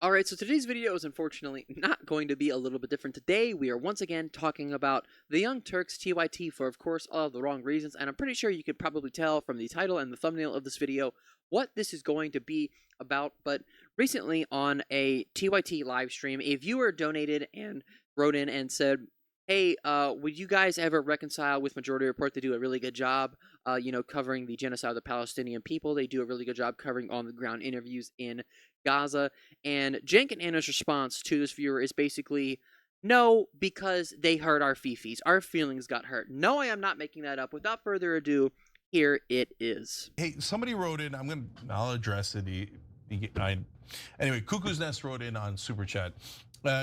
Alright, so today's video is unfortunately not going to be a little bit different. Today, we are once again talking about the Young Turks TYT for, of course, all of the wrong reasons, and I'm pretty sure you could probably tell from the title and the thumbnail of this video what this is going to be about. But recently on a TYT live stream, a viewer donated and wrote in and said, hey, would you guys ever reconcile with Majority Report? They do a really good job, covering the genocide of the Palestinian people. They do a really good job covering on-the-ground interviews in Gaza. And Cenk and Anna's response to this viewer is basically, no, because they hurt our fifis. Our feelings got hurt. No, I am not making that up. Without further ado, here it is. Hey, somebody wrote in, I'll address it. Anyway, Cuckoo's Nest wrote in on Super Chat.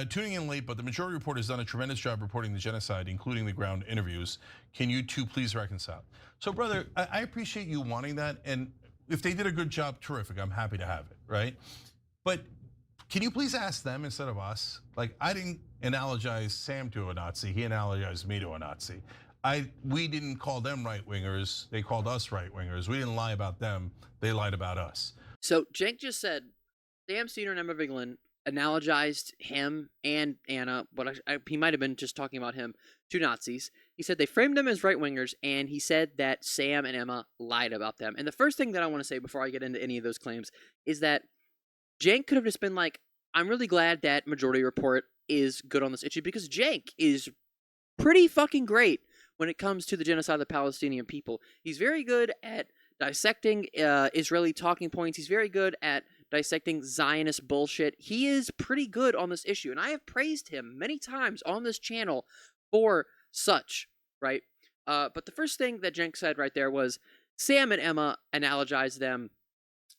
Tuning in late, but the Majority Report has done a tremendous job reporting the genocide, including the ground interviews. Can you two please reconcile? So brother, I appreciate you wanting that. And if they did a good job, terrific, I'm happy to have it, right? But can you please ask them instead of us? Like, I didn't analogize Sam to a Nazi, he analogized me to a Nazi. We didn't call them right-wingers, they called us right-wingers. We didn't lie about them, they lied about us. So Cenk just said, Sam Cedar and Emma Vigeland analogized him and Anna, but he might have been just talking about him, to Nazis. He said they framed them as right-wingers, and he said that Sam and Emma lied about them. And the first thing that I want to say before I get into any of those claims is that Cenk could have just been like, I'm really glad that Majority Report is good on this issue, because Cenk is pretty fucking great when it comes to the genocide of the Palestinian people. He's very good at dissecting Israeli talking points. He's very good at dissecting Zionist bullshit. He is pretty good on this issue, and I have praised him many times on this channel for such, right? But the first thing that Cenk said right there was, Sam and Emma analogized them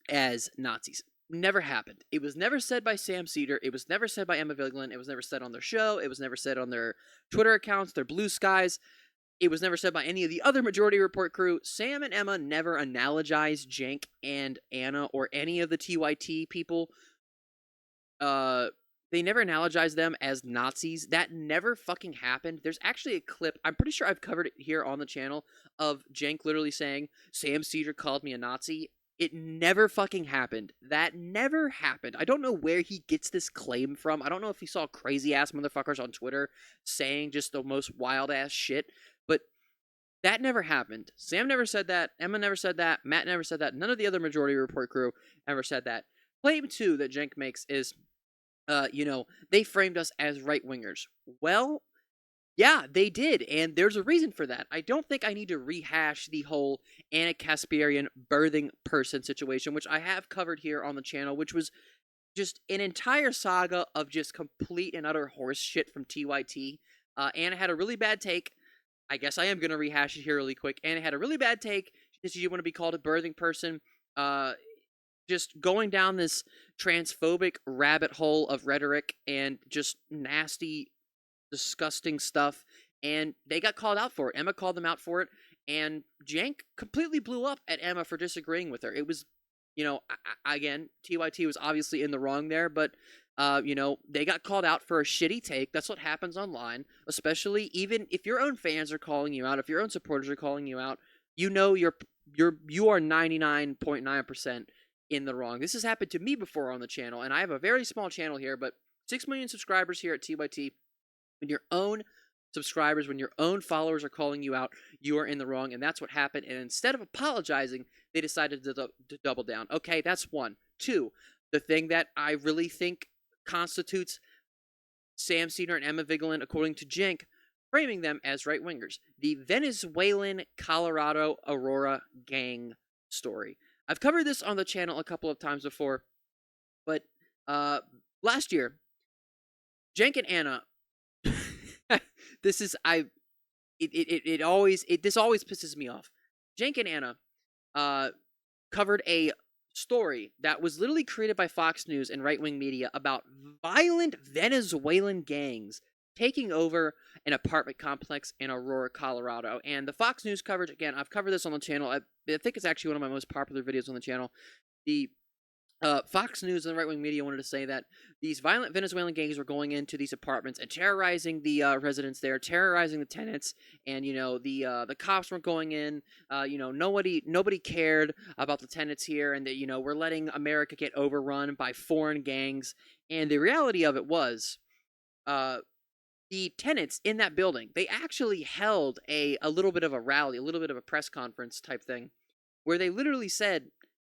as Nazis. Never happened. It was never said by Sam Cedar. It was never said by Emma Vigeland. It was never said on their show. It was never said on their Twitter accounts, their Blue Skies. It was never said by any of the other Majority Report crew. Sam and Emma never analogized Cenk and Anna or any of the TYT people. They never analogized them as Nazis. That never fucking happened. There's actually a clip, I'm pretty sure I've covered it here on the channel, of Cenk literally saying, Sam Cedar called me a Nazi. It never fucking happened. That never happened. I don't know where he gets this claim from. I don't know if he saw crazy-ass motherfuckers on Twitter saying just the most wild-ass shit, but that never happened. Sam never said that. Emma never said that. Matt never said that. None of the other Majority Report crew ever said that. Claim 2 that Cenk makes is, they framed us as right-wingers. Well, yeah, they did, and there's a reason for that. I don't think I need to rehash the whole Anna Kasparian birthing person situation, which I have covered here on the channel, which was just an entire saga of just complete and utter horse shit from TYT. Anna had a really bad take. I guess I am going to rehash it here really quick. Anna had a really bad take. She didn't want to be called a birthing person. Just going down this transphobic rabbit hole of rhetoric and just nasty, disgusting stuff, and they got called out for it. Emma called them out for it, and Cenk completely blew up at Emma for disagreeing with her. It was, again, TYT was obviously in the wrong there, but, they got called out for a shitty take. That's what happens online, especially even if your own fans are calling you out, if your own supporters are calling you out, you are 99.9% in the wrong. This has happened to me before on the channel, and I have a very small channel here, but 6 million subscribers here at TYT. When your own subscribers, when your own followers are calling you out, you are in the wrong, and that's what happened. And instead of apologizing, they decided to double down. Okay, that's one. Two, the thing that I really think constitutes Sam Cedar and Emma Vigeland, according to Cenk, framing them as right-wingers. The Venezuelan Colorado Aurora gang story. I've covered this on the channel a couple of times before, but last year, Cenk and Anna this always pisses me off. Cenk and Anna covered a story that was literally created by Fox News and right-wing media about violent Venezuelan gangs taking over an apartment complex in Aurora, Colorado. And the Fox News coverage, again, I've covered this on the channel. I think it's actually one of my most popular videos on the channel. The Fox News and the right-wing media wanted to say that these violent Venezuelan gangs were going into these apartments and terrorizing the residents there, terrorizing the tenants, and the cops weren't going in. Nobody cared about the tenants here, and that we're letting America get overrun by foreign gangs. And the reality of it was, the tenants in that building, they actually held a little bit of a rally, a little bit of a press conference type thing, where they literally said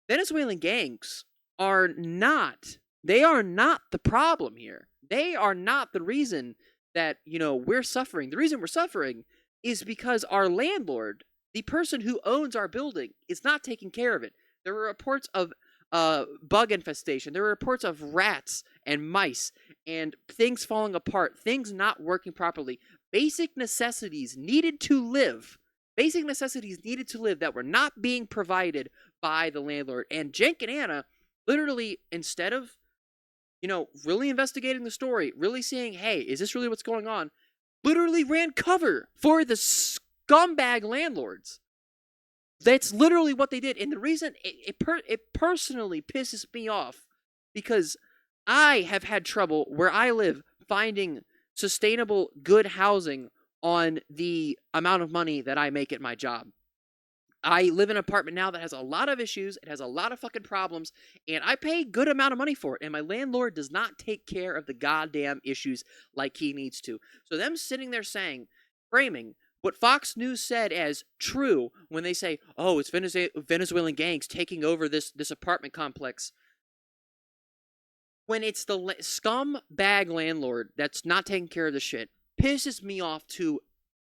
Venezuelan gangs are not they are not the problem here. They are not the reason that, we're suffering. The reason we're suffering is because our landlord, the person who owns our building, is not taking care of it. There were reports of bug infestation. There were reports of rats and mice and things falling apart, things not working properly. Basic necessities needed to live. Basic necessities needed to live that were not being provided by the landlord. And Cenk and Anna literally, instead of, really investigating the story, really seeing, hey, is this really what's going on, literally ran cover for the scumbag landlords. That's literally what they did. And the reason it personally pisses me off, because I have had trouble where I live finding sustainable, good housing on the amount of money that I make at my job. I live in an apartment now that has a lot of issues. It has a lot of fucking problems, and I pay a good amount of money for it, and my landlord does not take care of the goddamn issues like he needs to. So them sitting there framing what Fox News said as true when they say, oh, it's Venezuelan gangs taking over this apartment complex, when it's the scumbag landlord that's not taking care of the shit, pisses me off to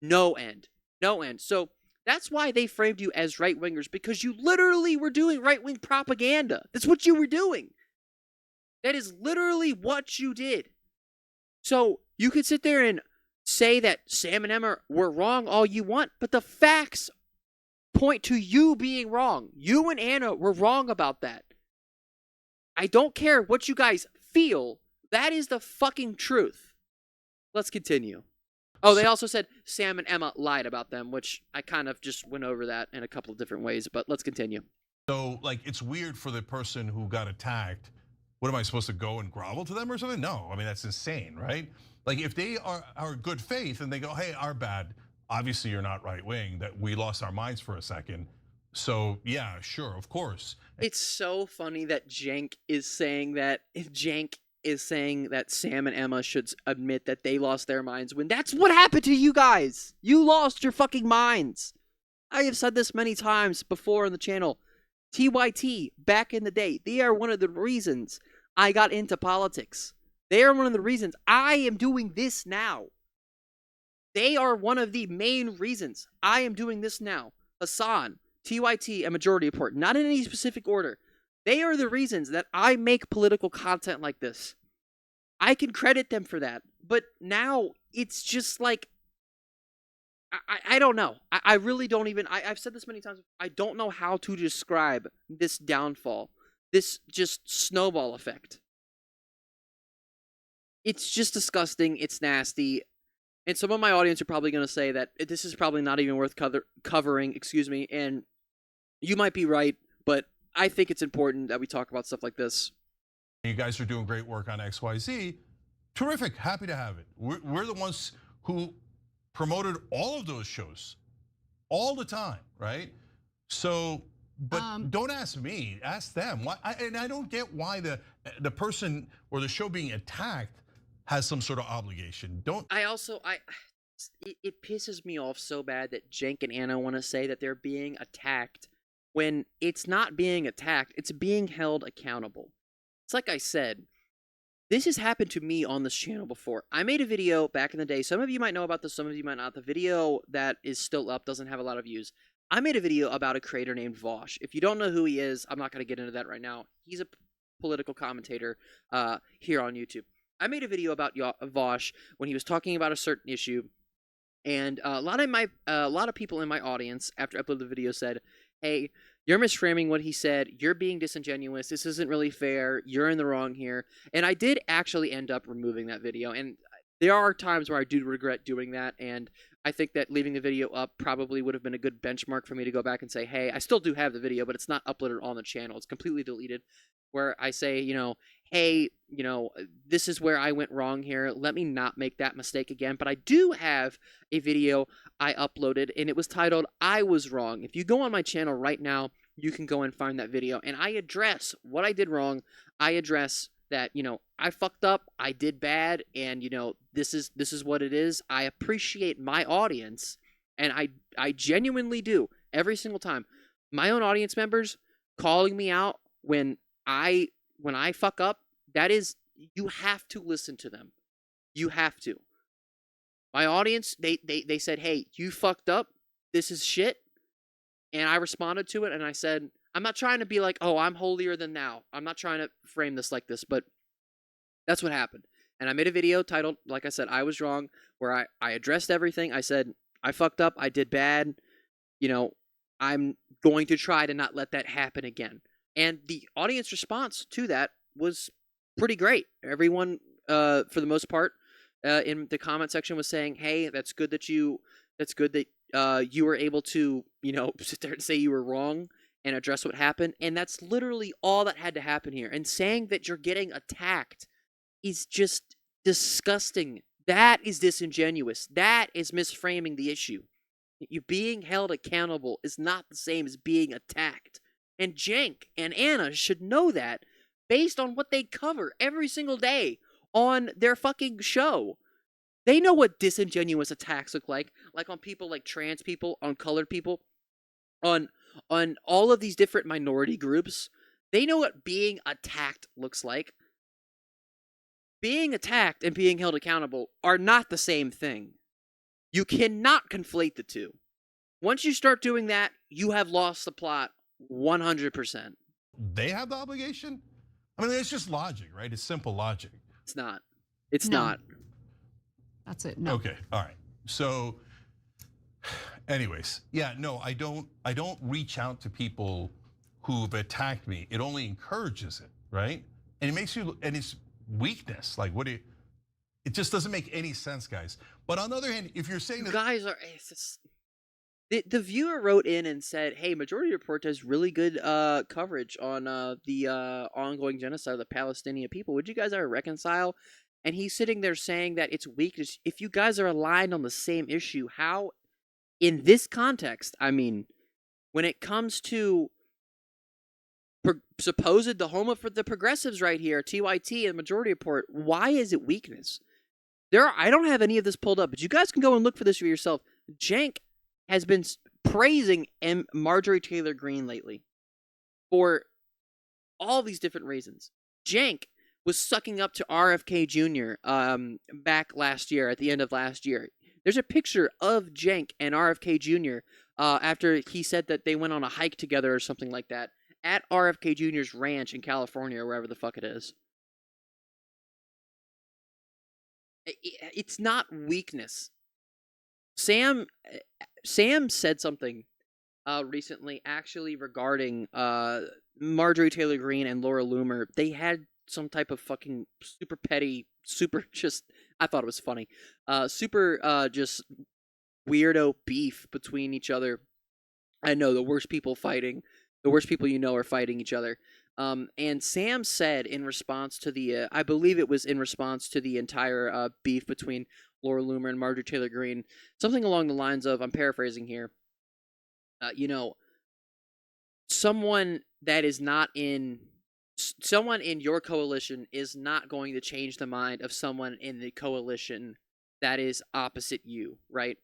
no end. No end. So that's why they framed you as right-wingers, because you literally were doing right-wing propaganda. That's what you were doing. That is literally what you did. So you could sit there and say that Sam and Emma were wrong all you want, but the facts point to you being wrong. You and Anna were wrong about that. I don't care what you guys feel. That is the fucking truth. Let's continue. Oh, they also said Sam and Emma lied about them, which I kind of just went over that in a couple of different ways, but let's continue. So, it's weird for the person who got attacked. What am I supposed to go and grovel to them or something? No, I mean, that's insane, right? If they are good faith and they go, hey, our bad, obviously you're not right wing, that we lost our minds for a second. So yeah, sure, of course. It's so funny that Cenk is saying that Sam and Emma should admit that they lost their minds, when that's what happened to you guys. You lost your fucking minds. I have said this many times before on the channel. TYT, back in the day, they are one of the reasons I got into politics. They are one of the reasons I am doing this now. They are one of the main reasons I am doing this now. Hassan, TYT, and Majority Report, not in any specific order. They are the reasons that I make political content like this. I can credit them for that. But now it's just I don't know. I really don't even. I've said this many times. I don't know how to describe this downfall. This just snowball effect. It's just disgusting. It's nasty. And some of my audience are probably going to say that this is probably not even worth covering. Excuse me. And you might be right, but I think it's important that we talk about stuff like this. You guys are doing great work on XYZ. Terrific. Happy to have it. We're the ones who promoted all of those shows all the time, right? So, but don't ask me, ask them. Why? And I don't get why the person or the show being attacked has some sort of obligation. It pisses me off so bad that Cenk and Anna want to say that they're being attacked when it's not being attacked, it's being held accountable. It's like I said, this has happened to me on this channel before. I made a video back in the day. Some of you might know about this, some of you might not. The video that is still up doesn't have a lot of views. I made a video about a creator named Vosh. If you don't know who he is, I'm not going to get into that right now. He's a political commentator here on YouTube. I made a video about Vosh when he was talking about a certain issue, and a lot of people in my audience after I uploaded the video said, "Hey, you're misframing what he said. You're being disingenuous. This isn't really fair. You're in the wrong here." And I did actually end up removing that video. And there are times where I do regret doing that. And I think that leaving the video up probably would have been a good benchmark for me to go back and say, hey, I still do have the video, but it's not uploaded on the channel. It's completely deleted. where I say, hey, this is where I went wrong here. Let me not make that mistake again. But I do have a video I uploaded, and it was titled I Was Wrong. If you go on my channel right now, you can go and find that video, and I address what I did wrong. I address that, I fucked up, I did bad, and this is what it is. I appreciate my audience, and I genuinely do every single time. My own audience members calling me out when I fuck up, that is, you have to listen to them. You have to. My audience, they said, "Hey, you fucked up. This is shit." And I responded to it, and I said, I'm not trying to be like, oh, I'm holier than thou. I'm not trying to frame this like this, but that's what happened. And I made a video titled, like I said, I Was Wrong, where I addressed everything. I said, I fucked up. I did bad. I'm going to try to not let that happen again. And the audience response to that was pretty great. Everyone, for the most part, in the comment section was saying, hey, that's good that you were able to, sit there and say you were wrong and address what happened. And that's literally all that had to happen here. And saying that you're getting attacked is just disgusting. That is disingenuous. That is misframing the issue. You being held accountable is not the same as being attacked. And Cenk and Anna should know that based on what they cover every single day on their fucking show. They know what disingenuous attacks look like on people like trans people, on colored people, on all of these different minority groups. They know what being attacked looks like. Being attacked and being held accountable are not the same thing. You cannot conflate the two. Once you start doing that, you have lost the plot 100%. They have the obligation? I mean, it's just logic, right? It's simple logic. It's not. It's not. That's it. No. Okay. All right. So anyways, yeah, no, I don't reach out to people who've attacked me. It only encourages it, right? And it makes you, and it's weakness. Like, it just doesn't make any sense, guys. But on the other hand, if you're saying that guys are, the viewer wrote in and said, hey, Majority Report does really good coverage on the ongoing genocide of the Palestinian people. Would you guys ever reconcile? And he's sitting there saying that it's weakness. If you guys are aligned on the same issue, how, in this context, I mean, when it comes to supposed the home of the progressives right here, TYT and Majority Report, why is it weakness? I don't have any of this pulled up, but you guys can go and look for this for yourself. Cenk has been praising Marjorie Taylor Greene lately for all these different reasons. Cenk was sucking up to RFK Jr. Back last year, at the end of last year. There's a picture of Cenk and RFK Jr. After he said that they went on a hike together or something like that at RFK Jr.'s ranch in California or wherever the fuck it is. It's not weakness. Sam said something recently, actually, regarding Marjorie Taylor Greene and Laura Loomer. They had some type of fucking super petty, I thought it was funny, just weirdo beef between each other. I know, the worst people are fighting each other. And Sam said in response to the, I believe it was in response to the entire beef between Laura Loomer and Marjorie Taylor Greene, something along the lines of, I'm paraphrasing here, someone in your coalition is not going to change the mind of someone in the coalition that is opposite you, right?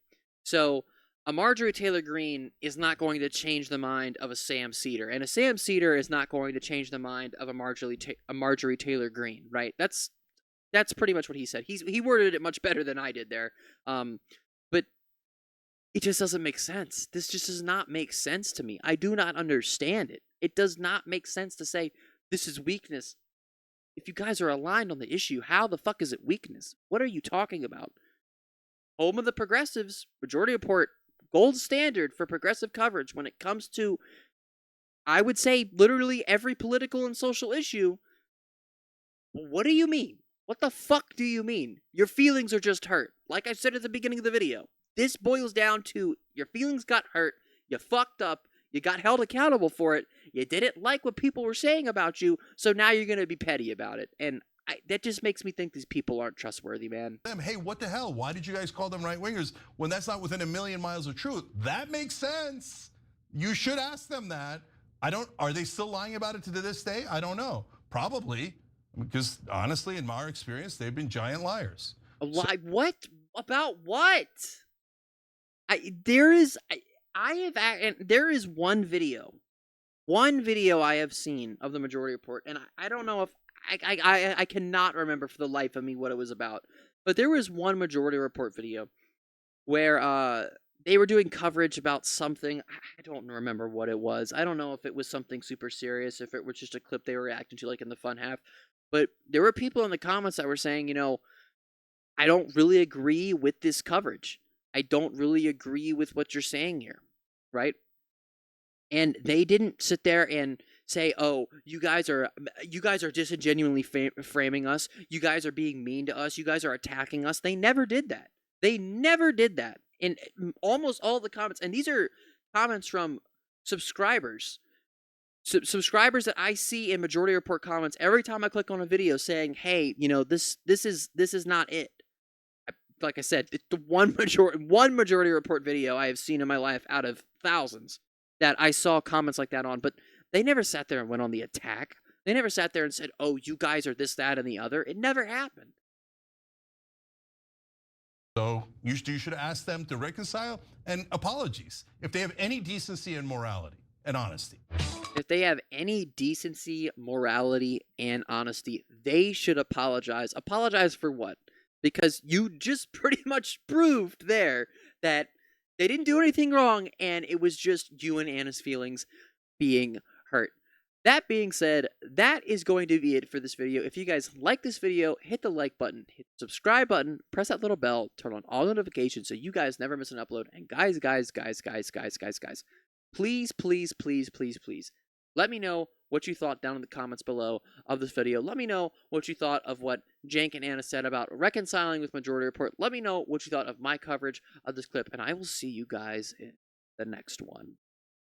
So a Marjorie Taylor Greene is not going to change the mind of a Sam Seder, and a Sam Seder is not going to change the mind of a Marjorie Taylor Greene, right? That's pretty much what he said. He worded it much better than I did there, but it just doesn't make sense. This just does not make sense to me. I do not understand it. It does not make sense to say this is weakness. If you guys are aligned on the issue, how the fuck is it weakness? What are you talking about? Home of the progressives, Majority Report, gold standard for progressive coverage when it comes to, I would say, literally every political and social issue. What do you mean? What the fuck do you mean? Your feelings are just hurt. Like I said at the beginning of the video, this boils down to your feelings got hurt, you fucked up, You got held accountable for it. You didn't like what people were saying about you, so now you're going to be petty about it. And that just makes me think these people aren't trustworthy, man. Hey, what the hell? Why did you guys call them right-wingers when that's not within a million miles of truth? That makes sense. You should ask them that. Are they still lying about it to this day? I don't know. Probably, because honestly, in my experience, they've been giant liars. What? About what? There is one video I have seen of the Majority Report, and I don't know if I cannot remember for the life of me what it was about. But there was one Majority Report video where they were doing coverage about something. I don't remember what it was. I don't know if it was something super serious, if it was just a clip they were reacting to, like in the fun half. But there were people in the comments that were saying, I don't really agree with this coverage. I don't really agree with what you're saying here, right? And they didn't sit there and say, "Oh, you guys are disingenuously framing us. You guys are being mean to us. You guys are attacking us." They never did that. They never did that. In almost all the comments, and these are comments from subscribers. Subscribers that I see in Majority Report comments every time I click on a video saying, "Hey, this is not it." Like I said, it's the one Majority Report video I have seen in my life out of thousands that I saw comments like that on, but they never sat there and went on the attack. They never sat there and said, "Oh, you guys are this, that, and the other." It never happened. So you should ask them to reconcile and apologies if they have any decency and morality and honesty. If they have any decency, morality, and honesty, they should apologize. Apologize for what? Because you just pretty much proved there that they didn't do anything wrong, and it was just you and Anna's feelings being hurt. That being said, that is going to be it for this video. If you guys like this video, hit the like button, hit the subscribe button, press that little bell, turn on all notifications so you guys never miss an upload. And guys, please, please, please, please, please, let me know what you thought down in the comments below of this video. Let me know what you thought of what Cenk and Anna said about reconciling with Majority Report. Let me know what you thought of my coverage of this clip, and I will see you guys in the next one.